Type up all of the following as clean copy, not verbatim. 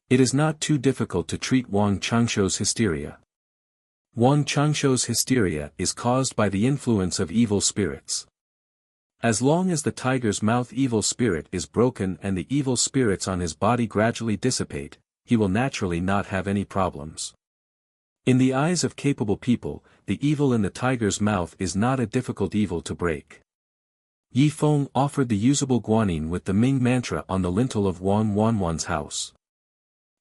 It is not too difficult to treat Wang Changshuo's hysteria. Wang Changshuo's hysteria is caused by the influence of evil spirits. As long as the tiger's mouth evil spirit is broken and the evil spirits on his body gradually dissipate, he will naturally not have any problems. In the eyes of capable people, the evil in the tiger's mouth is not a difficult evil to break. Yi Feng offered the usable guanyin with the Ming mantra on the lintel of Wang Wanwan's house.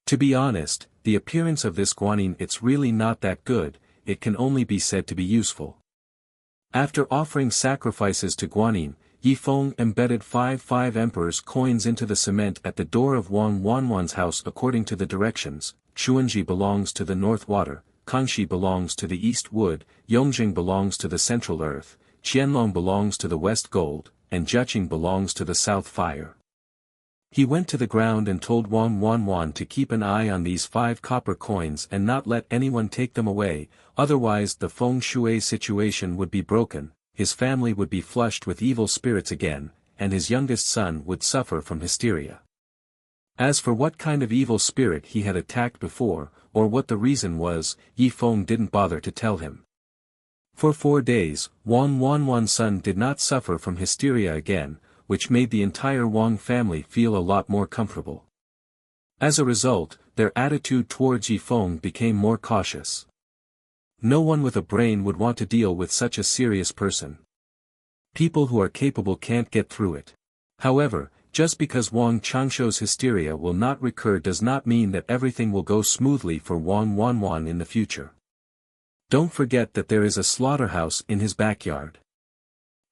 To be honest, the appearance of this guanyin it's really not that good, it can only be said to be useful. After offering sacrifices to guanyin, Yi Feng embedded 5 emperor's coins into the cement at the door of Wang Wanwan's house according to the directions. Chuanji belongs to the north water, Kangxi belongs to the east wood, Yongjing belongs to the central earth, Qianlong belongs to the west gold, and Jiaqing belongs to the south fire. He went to the ground and told Wang Wanwan to keep an eye on these 5 copper coins and not let anyone take them away, otherwise the feng shui situation would be broken, his family would be flushed with evil spirits again, and his youngest son would suffer from hysteria. As for what kind of evil spirit he had attacked before, or what the reason was, Yi Feng didn't bother to tell him. For 4 days, Wang Wanwan's son did not suffer from hysteria again, which made the entire Wang family feel a lot more comfortable. As a result, their attitude towards Yi Feng became more cautious. No one with a brain would want to deal with such a serious person. People who are capable can't get through it. However, just because Wang Changshuo's hysteria will not recur does not mean that everything will go smoothly for Wang Wanwan in the future. Don't forget that there is a slaughterhouse in his backyard.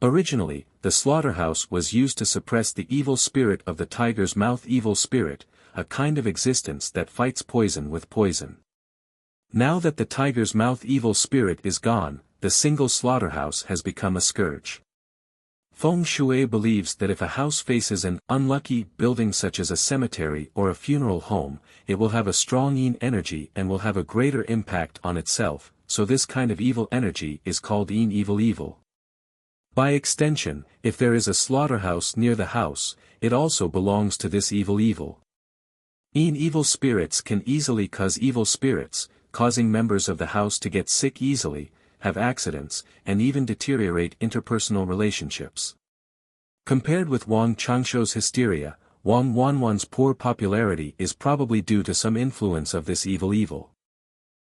Originally, the slaughterhouse was used to suppress the evil spirit of the tiger's mouth evil spirit, a kind of existence that fights poison with poison. Now that the tiger's mouth evil spirit is gone, the single slaughterhouse has become a scourge. Feng Shui believes that if a house faces an unlucky building such as a cemetery or a funeral home, it will have a strong yin energy and will have a greater impact on itself, so this kind of evil energy is called yin evil. By extension, if there is a slaughterhouse near the house, it also belongs to this evil. Yin evil spirits can easily cause evil spirits, causing members of the house to get sick easily, have accidents, and even deteriorate interpersonal relationships. Compared with Wang Changshuo's hysteria, Wang Wanwan's poor popularity is probably due to some influence of this evil.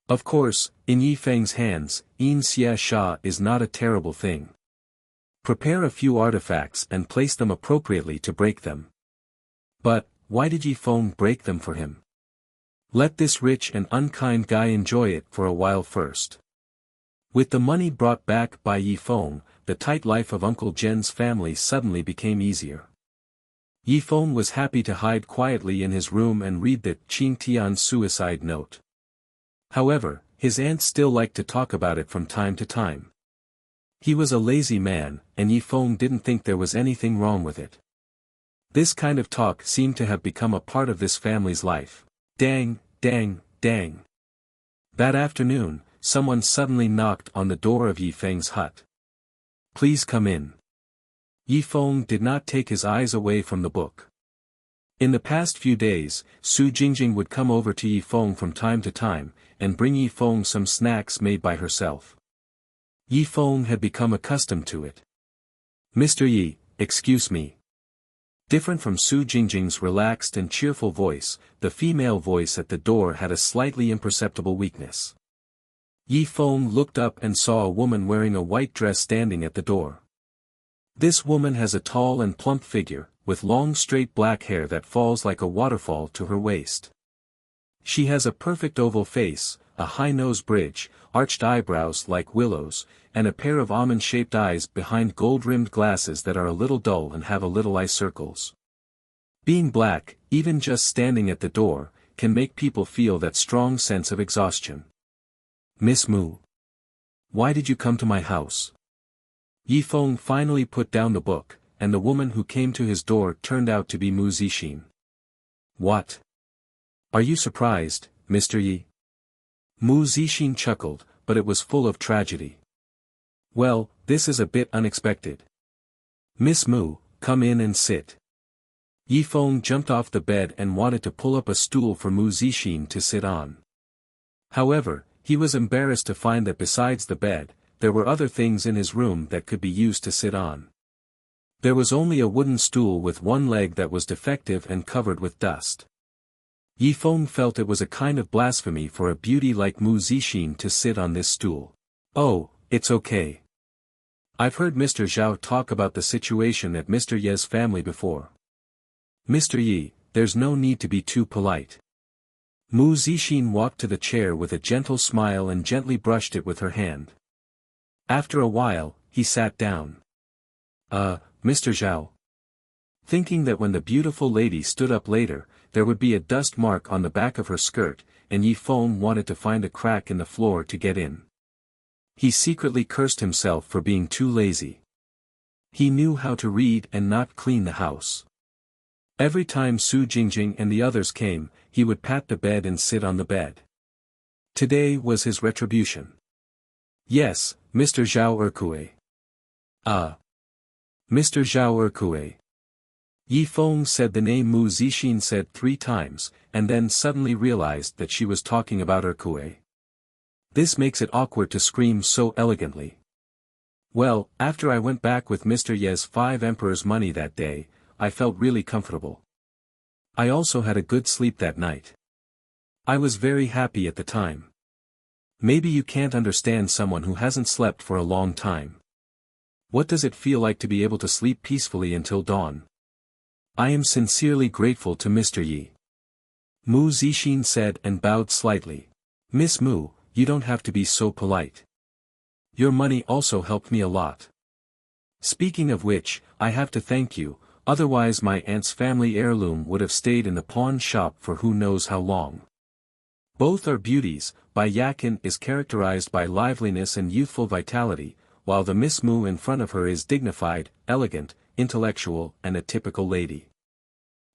Of course, in Yi Feng's hands, Yin Xia Sha is not a terrible thing. Prepare a few artifacts and place them appropriately to break them. But, why did Yi Feng break them for him? Let this rich and unkind guy enjoy it for a while first. With the money brought back by Yi Feng, the tight life of Uncle Zhen's family suddenly became easier. Yi Feng was happy to hide quietly in his room and read the Qing Tian's suicide note. However, his aunt still liked to talk about it from time to time. He was a lazy man, and Yi Feng didn't think there was anything wrong with it. This kind of talk seemed to have become a part of this family's life. Dang, dang, dang. That afternoon, someone suddenly knocked on the door of Yi Feng's hut. Please come in. Yi Feng did not take his eyes away from the book. In the past few days, Su Jingjing would come over to Yi Feng from time to time, and bring Yi Feng some snacks made by herself. Yi Feng had become accustomed to it. Mr. Yi, excuse me. Different from Su Jingjing's relaxed and cheerful voice, the female voice at the door had a slightly imperceptible weakness. Yi Feng looked up and saw a woman wearing a white dress standing at the door. This woman has a tall and plump figure, with long straight black hair that falls like a waterfall to her waist. She has a perfect oval face, a high nose bridge, arched eyebrows like willows, and a pair of almond-shaped eyes behind gold-rimmed glasses that are a little dull and have a little eye circles. Being black, even just standing at the door, can make people feel that strong sense of exhaustion. Miss Mu. Why did you come to my house? Yi Feng finally put down the book, and the woman who came to his door turned out to be Mu Zixin. What? Are you surprised, Mr. Yi? Mu Zixin chuckled, but it was full of tragedy. Well, this is a bit unexpected. Miss Mu, come in and sit. Yi Feng jumped off the bed and wanted to pull up a stool for Mu Zixin to sit on. However, he was embarrassed to find that besides the bed, there were other things in his room that could be used to sit on. There was only a wooden stool with one leg that was defective and covered with dust. Yi Feng felt it was a kind of blasphemy for a beauty like Mu Zixin to sit on this stool. Oh, it's okay. I've heard Mr. Zhao talk about the situation at Mr. Ye's family before. Mr. Yi, there's no need to be too polite. Mu Zixin walked to the chair with a gentle smile and gently brushed it with her hand. After a while, he sat down. Mr. Zhao. Thinking that when the beautiful lady stood up later, there would be a dust mark on the back of her skirt, and Yi Feng wanted to find a crack in the floor to get in. He secretly cursed himself for being too lazy. He knew how to read and not clean the house. Every time Su Jingjing and the others came, he would pat the bed and sit on the bed. Today was his retribution. Yes, Mr. Zhao Erkue. Mr. Zhao Erkue. Yi Feng said the name Mu Zixin said 3 times, and then suddenly realized that she was talking about Erkue. This makes it awkward to scream so elegantly. Well, after I went back with Mr. Ye's 5 emperors' money that day, I felt really comfortable. I also had a good sleep that night. I was very happy at the time. Maybe you can't understand someone who hasn't slept for a long time. What does it feel like to be able to sleep peacefully until dawn? I am sincerely grateful to Mr. Yi. Mu Zixin said and bowed slightly. Miss Mu, you don't have to be so polite. Your money also helped me a lot. Speaking of which, I have to thank you, otherwise my aunt's family heirloom would have stayed in the pawn shop for who knows how long. Both are beauties. Bai Yakin is characterized by liveliness and youthful vitality, while the Miss Mu in front of her is dignified, elegant, intellectual and a typical lady.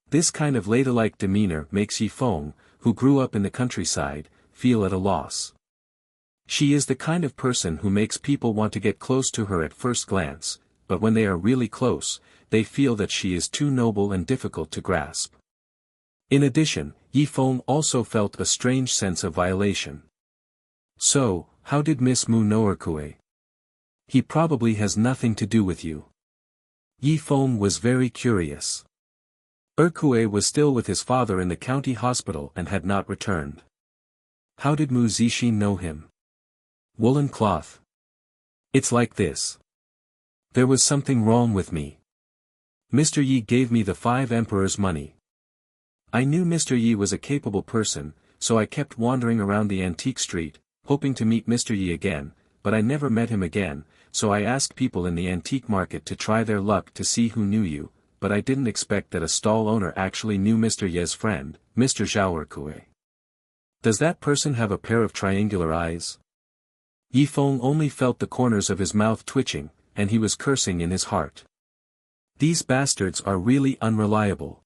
This kind of ladylike demeanor makes Yi Feng, who grew up in the countryside, feel at a loss. She is the kind of person who makes people want to get close to her at first glance, but when they are really close, they feel that she is too noble and difficult to grasp. In addition, Yi Feng also felt a strange sense of violation. So, how did Miss Mu know Erkue? He probably has nothing to do with you. Yi Feng was very curious. Erkue was still with his father in the county hospital and had not returned. How did Mu Zixin know him? Woolen cloth. It's like this. There was something wrong with me. Mr. Yi gave me the 5 emperors' money. I knew Mr. Yi was a capable person, so I kept wandering around the antique street, hoping to meet Mr. Yi again, but I never met him again, so I asked people in the antique market to try their luck to see who knew you, but I didn't expect that a stall owner actually knew Mr. Ye's friend, Mr. Zhao Erkue. Does that person have a pair of triangular eyes? Yi Feng only felt the corners of his mouth twitching, and he was cursing in his heart. These bastards are really unreliable.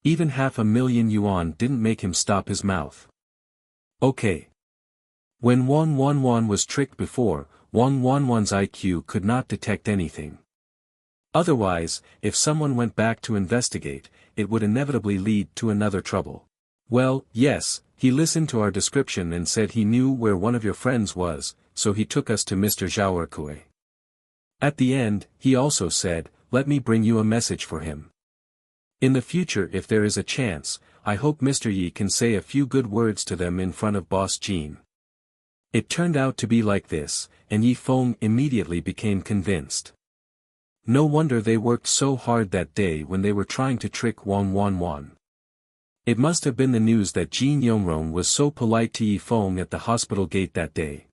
Even 500,000 yuan didn't make him stop his mouth. Okay. When Wang Wanwan was tricked before, Wang Wanwan's IQ could not detect anything. Otherwise, if someone went back to investigate, it would inevitably lead to another trouble. Well, yes, he listened to our description and said he knew where one of your friends was, so he took us to Mr. Zhao Erkue. At the end, he also said, let me bring you a message for him. In the future, if there is a chance, I hope Mr. Yi can say a few good words to them in front of Boss Jean. It turned out to be like this, and Yi Feng immediately became convinced. No wonder they worked so hard that day when they were trying to trick Wang Wanwan. It must have been the news that Jin Yongrong was so polite to Yi Feng at the hospital gate that day.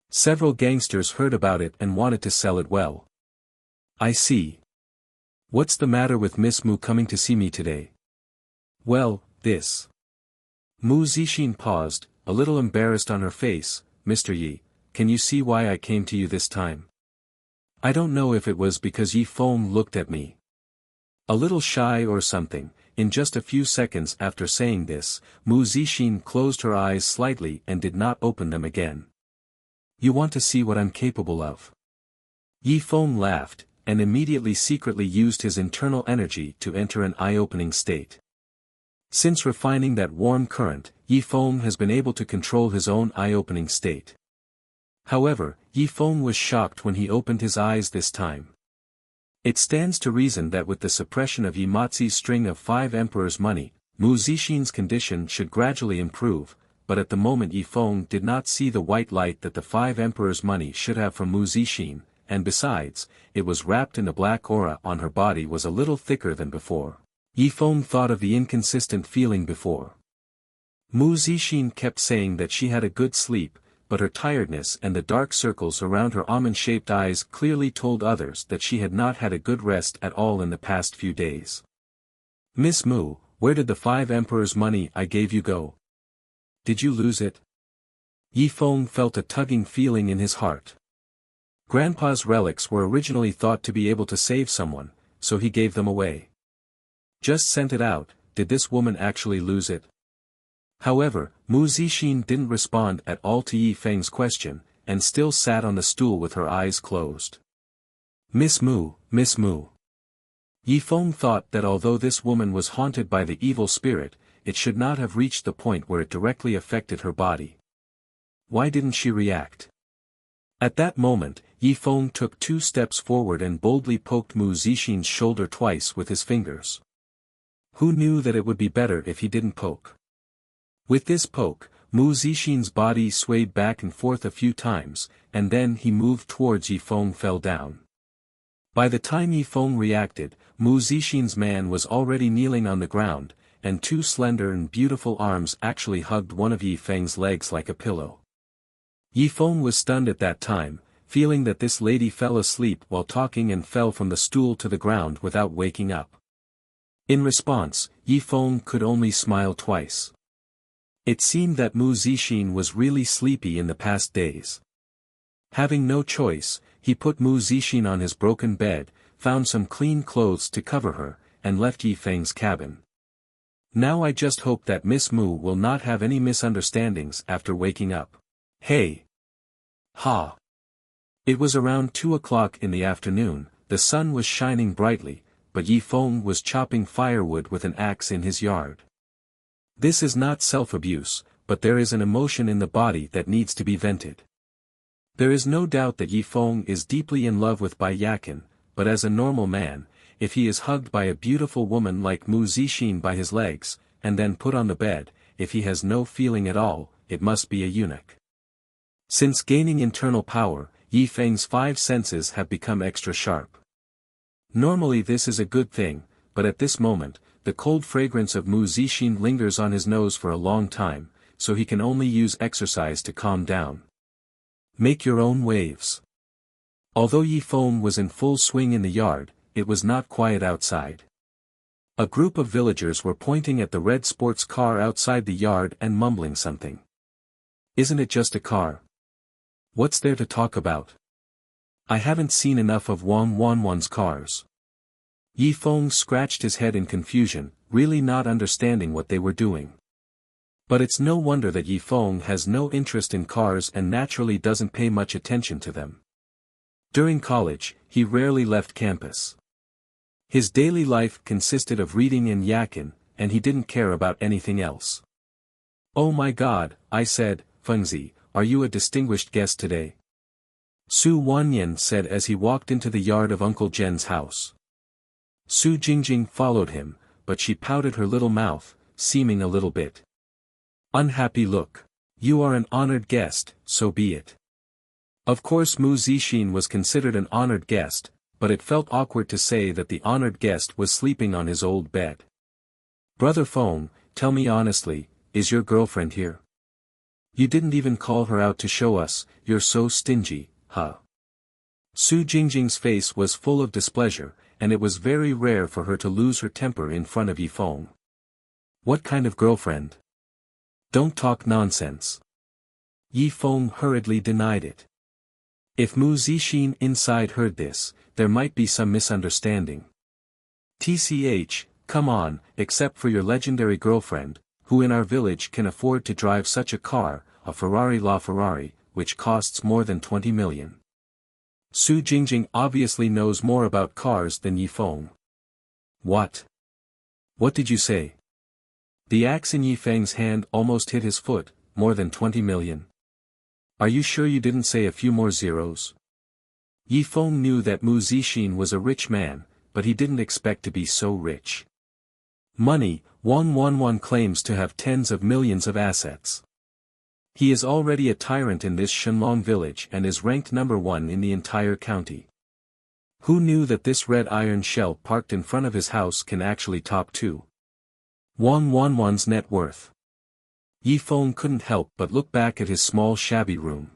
Several gangsters heard about it and wanted to sell it well. I see. What's the matter with Miss Mu coming to see me today? Well, this. Mu Zixin paused, a little embarrassed on her face. Mr. Yi, can you see why I came to you this time? I don't know if it was because Yi Feng looked at me a little shy or something. In just a few seconds after saying this, Mu Zixin closed her eyes slightly and did not open them again. You want to see what I'm capable of? Yi Feng laughed, and immediately secretly used his internal energy to enter an eye-opening state. Since refining that warm current, Yifeng has been able to control his own eye-opening state. However, Yifeng was shocked when he opened his eyes this time. It stands to reason that with the suppression of Yimatzi's string of 5 emperors' money, Mu Zixin's condition should gradually improve, but at the moment Yifeng did not see the white light that the 5 emperors' money should have from Mu Zixin, and besides, it was wrapped in a black aura on her body was a little thicker than before. Yifeng thought of the inconsistent feeling before. Mu Zixin kept saying that she had a good sleep, but her tiredness and the dark circles around her almond-shaped eyes clearly told others that she had not had a good rest at all in the past few days. "Miss Mu, where did the 5 emperors' money I gave you go? Did you lose it?" Yifeng felt a tugging feeling in his heart. Grandpa's relics were originally thought to be able to save someone, so he gave them away. Just sent it out. Did this woman actually lose it? However, Mu Zixin didn't respond at all to Yifeng's question, and still sat on the stool with her eyes closed. Miss Mu. Yifeng thought that although this woman was haunted by the evil spirit, it should not have reached the point where it directly affected her body. Why didn't she react? At that moment, Yifeng took 2 steps forward and boldly poked Mu Zixin's shoulder twice with his fingers. Who knew that it would be better if he didn't poke? With this poke, Mu Zixin's body swayed back and forth a few times, and then he moved towards Yifeng fell down. By the time Yifeng reacted, Mu Zixin's man was already kneeling on the ground, and 2 slender and beautiful arms actually hugged one of Yifeng's legs like a pillow. Yifeng was stunned at that time, feeling that this lady fell asleep while talking and fell from the stool to the ground without waking up. In response, Yifeng could only smile twice. It seemed that Mu Zixin was really sleepy in the past days. Having no choice, he put Mu Zixin on his broken bed, found some clean clothes to cover her, and left Yifeng's cabin. Now I just hope that Miss Mu will not have any misunderstandings after waking up. Hey! Ha! It was around 2 o'clock in the afternoon, the sun was shining brightly, but Yifeng was chopping firewood with an axe in his yard. This is not self-abuse, but there is an emotion in the body that needs to be vented. There is no doubt that Yifeng is deeply in love with Bai Yakin, but as a normal man, if he is hugged by a beautiful woman like Mu Zixin by his legs, and then put on the bed, if he has no feeling at all, it must be a eunuch. Since gaining internal power, Yifeng's 5 senses have become extra sharp. Normally this is a good thing, but at this moment, the cold fragrance of Mu Zixin lingers on his nose for a long time, so he can only use exercise to calm down. Make your own waves. Although Yifeng was in full swing in the yard, it was not quiet outside. A group of villagers were pointing at the red sports car outside the yard and mumbling something. Isn't it just a car? What's there to talk about? I haven't seen enough of Wang Wanwan's cars. Yifeng scratched his head in confusion, really not understanding what they were doing. But it's no wonder that Yifeng has no interest in cars and naturally doesn't pay much attention to them. During college, he rarely left campus. His daily life consisted of reading in Yakin, and he didn't care about anything else. Oh my God, I said, Fengzi, are you a distinguished guest today? Su Wanyan said as he walked into the yard of Uncle Zhen's house. Su Jingjing followed him, but she pouted her little mouth, seeming a little bit unhappy look. You are an honored guest, so be it. Of course Mu Zixin was considered an honored guest, but it felt awkward to say that the honored guest was sleeping on his old bed. Brother Feng, tell me honestly, is your girlfriend here? You didn't even call her out to show us, you're so stingy, huh? Su Jingjing's face was full of displeasure, and it was very rare for her to lose her temper in front of Yifeng. What kind of girlfriend? Don't talk nonsense. Yifeng hurriedly denied it. If Mu Zixin inside heard this, there might be some misunderstanding. TCH, come on, except for your legendary girlfriend, who in our village can afford to drive such a car, a Ferrari LaFerrari, which costs more than 20 million. Su Jingjing obviously knows more about cars than Yi Feng. What? What did you say? The axe in Yi Feng's hand almost hit his foot, more than 20 million. Are you sure you didn't say a few more zeros? Yi Feng knew that Mu Zixin was a rich man, but he didn't expect to be so rich. Money, Wang Wanwan claims to have tens of millions of assets. He is already a tyrant in this Shenlong village and is ranked number 1 in the entire county. Who knew that this red iron shell parked in front of his house can actually top 2? Wang Wanwan's net worth. Yi Feng couldn't help but look back at his small shabby room.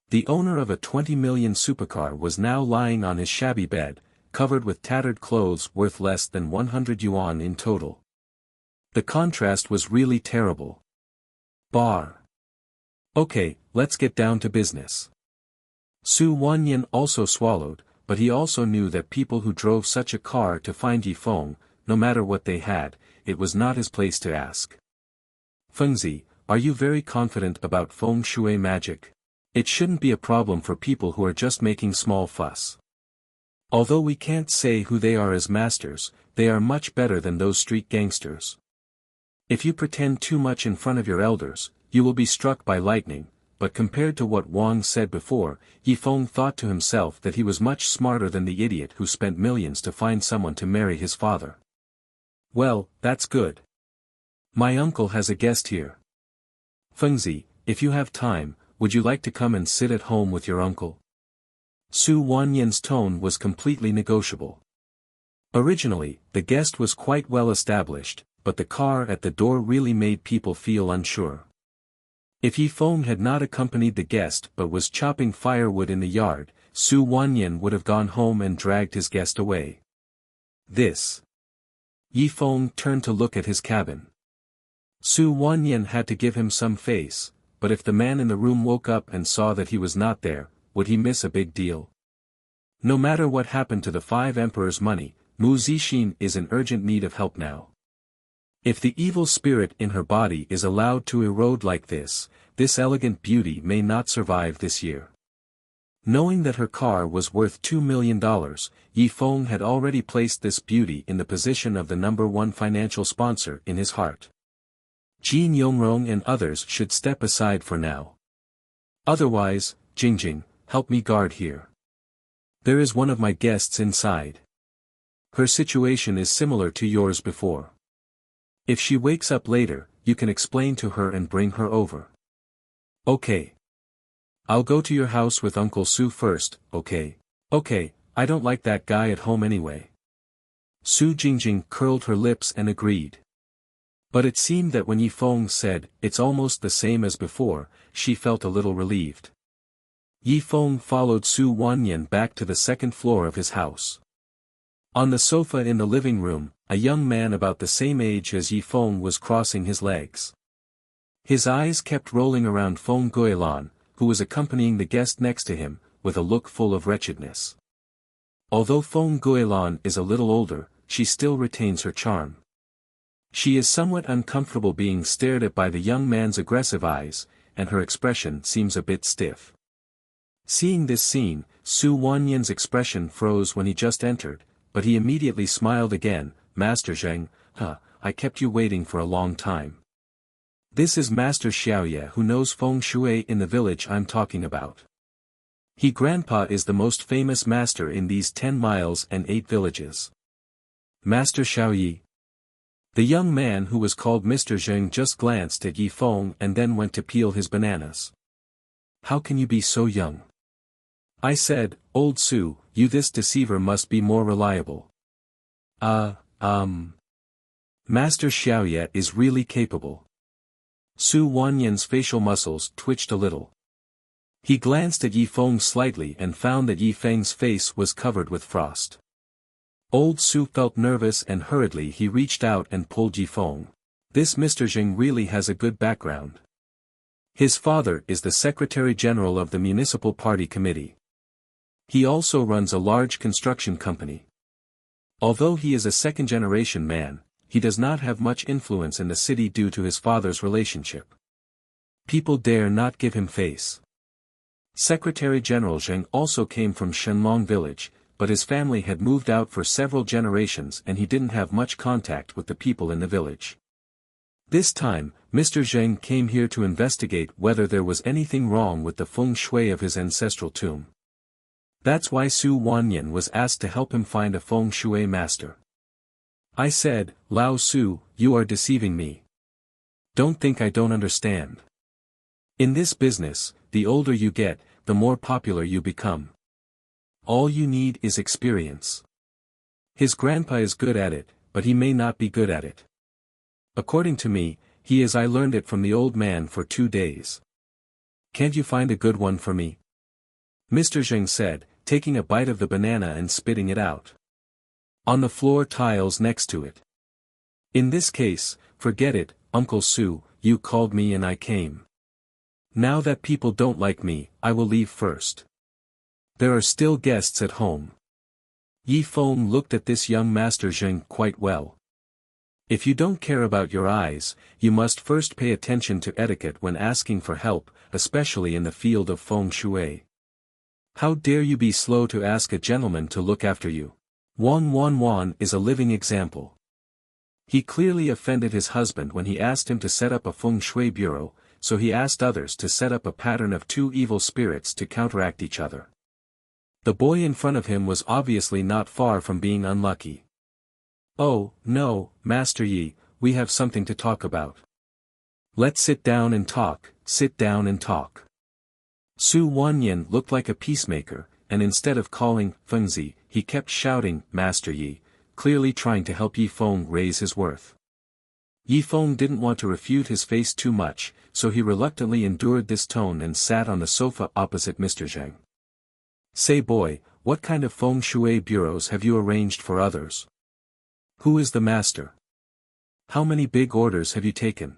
The owner of a 20 million supercar was now lying on his shabby bed, covered with tattered clothes worth less than 100 yuan in total. The contrast was really terrible. Bar. Okay, let's get down to business. Su Wanyan also swallowed, but he also knew that people who drove such a car to find Yi Feng, no matter what they had, it was not his place to ask. Fengzi, are you very confident about feng shui magic? It shouldn't be a problem for people who are just making small fuss. Although we can't say who they are as masters, they are much better than those street gangsters. If you pretend too much in front of your elders, you will be struck by lightning, but compared to what Wang said before, Yi Feng thought to himself that he was much smarter than the idiot who spent millions to find someone to marry his father. Well, that's good. My uncle has a guest here. Fengzi, if you have time, would you like to come and sit at home with your uncle? Su Wanyan's tone was completely negotiable. Originally, the guest was quite well established, but the car at the door really made people feel unsure. If Yi Feng had not accompanied the guest but was chopping firewood in the yard, Su Wanyan would have gone home and dragged his guest away. This. Yi Feng turned to look at his cabin. Su Wanyan had to give him some face, but if the man in the room woke up and saw that he was not there, would he miss a big deal? No matter what happened to the 5 emperors' money, Mu Zixin is in urgent need of help now. If the evil spirit in her body is allowed to erode like this elegant beauty may not survive this year. Knowing that her car was worth $2 million, Yi Feng had already placed this beauty in the position of the number 1 financial sponsor in his heart. Jin Yongrong and others should step aside for now. Otherwise, Jingjing, help me guard here. There is one of my guests inside. Her situation is similar to yours before. If she wakes up later, you can explain to her and bring her over. Okay. I'll go to your house with Uncle Su first, okay? Okay, I don't like that guy at home anyway. Su Jingjing curled her lips and agreed. But it seemed that when Yi Feng said, it's almost the same as before, she felt a little relieved. Yi Feng followed Su Wanyan back to the 2nd floor of his house. On the sofa in the living room, a young man about the same age as Yi Feng was crossing his legs. His eyes kept rolling around Feng Guilan, who was accompanying the guest next to him, with a look full of wretchedness. Although Feng Guilan is a little older, she still retains her charm. She is somewhat uncomfortable being stared at by the young man's aggressive eyes, and her expression seems a bit stiff. Seeing this scene, Su Wanyan's expression froze when he just entered, but he immediately smiled again. Master Zheng, I kept you waiting for a long time. This is Master Xiaoye who knows feng shui in the village I'm talking about. He grandpa is the most famous master in these 10 miles and 8 villages. Master Xiaoye. The young man who was called Mr. Zheng just glanced at Yi Feng and then went to peel his bananas. How can you be so young? I said, old Su, this deceiver must be more reliable. Master Xiaoye is really capable. Su Wanyan's facial muscles twitched a little. He glanced at Yi Feng slightly and found that Yi Feng's face was covered with frost. Old Su felt nervous and hurriedly he reached out and pulled Yi Feng. This Mr. Zheng really has a good background. His father is the Secretary General of the Municipal Party Committee. He also runs a large construction company. Although he is a second-generation man, he does not have much influence in the city due to his father's relationship. People dare not give him face. Secretary General Zheng also came from Shenlong village, but his family had moved out for several generations and he didn't have much contact with the people in the village. This time, Mr. Zheng came here to investigate whether there was anything wrong with the feng shui of his ancestral tomb. That's why Su Wanyan was asked to help him find a feng shui master. I said, Lao Su, you are deceiving me. Don't think I don't understand. In this business, the older you get, the more popular you become. All you need is experience. His grandpa is good at it, but he may not be good at it. According to me, he is. I learned it from the old man for 2 days. Can't you find a good one for me? Mr. Zheng said, taking a bite of the banana and spitting it out. On the floor tiles next to it. In this case, forget it, Uncle Su, you called me and I came. Now that people don't like me, I will leave first. There are still guests at home. Yi Feng looked at this young Master Zheng quite well. If you don't care about your eyes, you must first pay attention to etiquette when asking for help, especially in the field of feng shui. How dare you be slow to ask a gentleman to look after you? Wan is a living example. He clearly offended his husband when he asked him to set up a feng shui bureau, so he asked others to set up a pattern of 2 evil spirits to counteract each other. The boy in front of him was obviously not far from being unlucky. Oh, no, Master Yi, we have something to talk about. Let's sit down and talk, sit down and talk. Su Wanyan looked like a peacemaker, and instead of calling Fengzi, he kept shouting, Master Yi, clearly trying to help Yi Feng raise his worth. Yi Feng didn't want to refute his face too much, so he reluctantly endured this tone and sat on the sofa opposite Mr. Zheng. Say boy, what kind of feng shui bureaus have you arranged for others? Who is the master? How many big orders have you taken?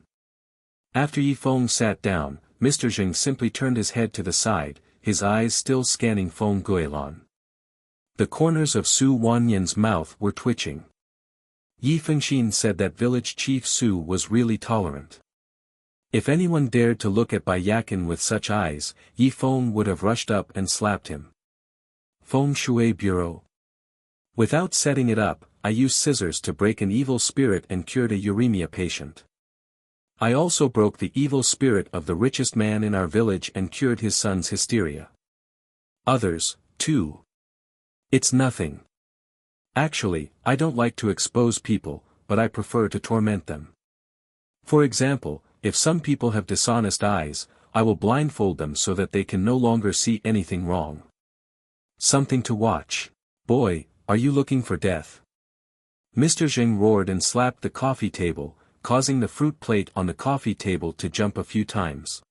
After Yi Feng sat down, Mr. Zheng simply turned his head to the side, his eyes still scanning Feng Guilin. The corners of Su Wanyan's mouth were twitching. Yi Fengxin said that village chief Su was really tolerant. If anyone dared to look at Bai Yakin with such eyes, Yi Feng would have rushed up and slapped him. Feng Shui Bureau. Without setting it up, I used scissors to break an evil spirit and cured a uremia patient. I also broke the evil spirit of the richest man in our village and cured his son's hysteria. Others, too. It's nothing. Actually, I don't like to expose people, but I prefer to torment them. For example, if some people have dishonest eyes, I will blindfold them so that they can no longer see anything wrong. Something to watch. Boy, are you looking for death? Mr. Zheng roared and slapped the coffee table, causing the fruit plate on the coffee table to jump a few times.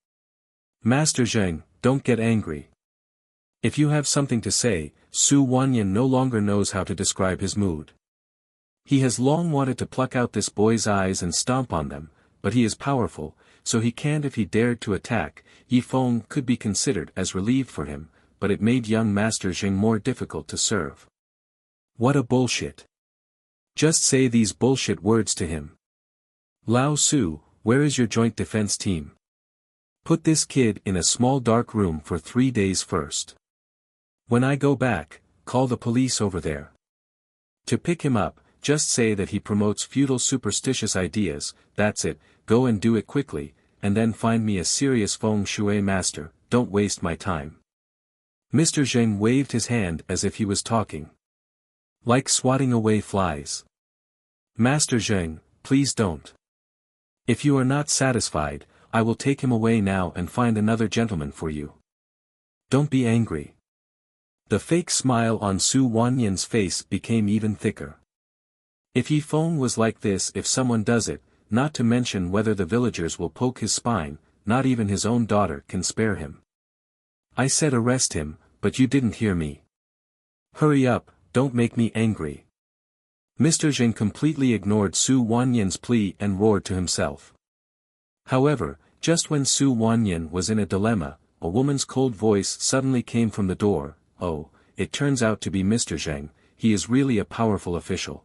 Master Zheng, don't get angry. If you have something to say, Su Wanyan no longer knows how to describe his mood. He has long wanted to pluck out this boy's eyes and stomp on them, but he is powerful, so he can't. If he dared to attack, Yi Feng could be considered as relieved for him, but it made young Master Zheng more difficult to serve. What a bullshit. Just say these bullshit words to him. Lao Su, where is your joint defense team? Put this kid in a small dark room for 3 days first. When I go back, call the police over there. To pick him up, just say that he promotes feudal superstitious ideas, that's it, go and do it quickly, and then find me a serious feng shui master, don't waste my time. Mr. Zheng waved his hand as if he was talking. Like swatting away flies. Master Zheng, please don't. If you are not satisfied, I will take him away now and find another gentleman for you. Don't be angry. The fake smile on Su Wanyan's face became even thicker. If Yi Feng was like this, if someone does it, not to mention whether the villagers will poke his spine, not even his own daughter can spare him. I said arrest him, but you didn't hear me. Hurry up, don't make me angry. Mr. Zheng completely ignored Su Wanyan's plea and roared to himself. However, just when Su Wanyan was in a dilemma, a woman's cold voice suddenly came from the door. Oh, it turns out to be Mr. Zheng, he is really a powerful official.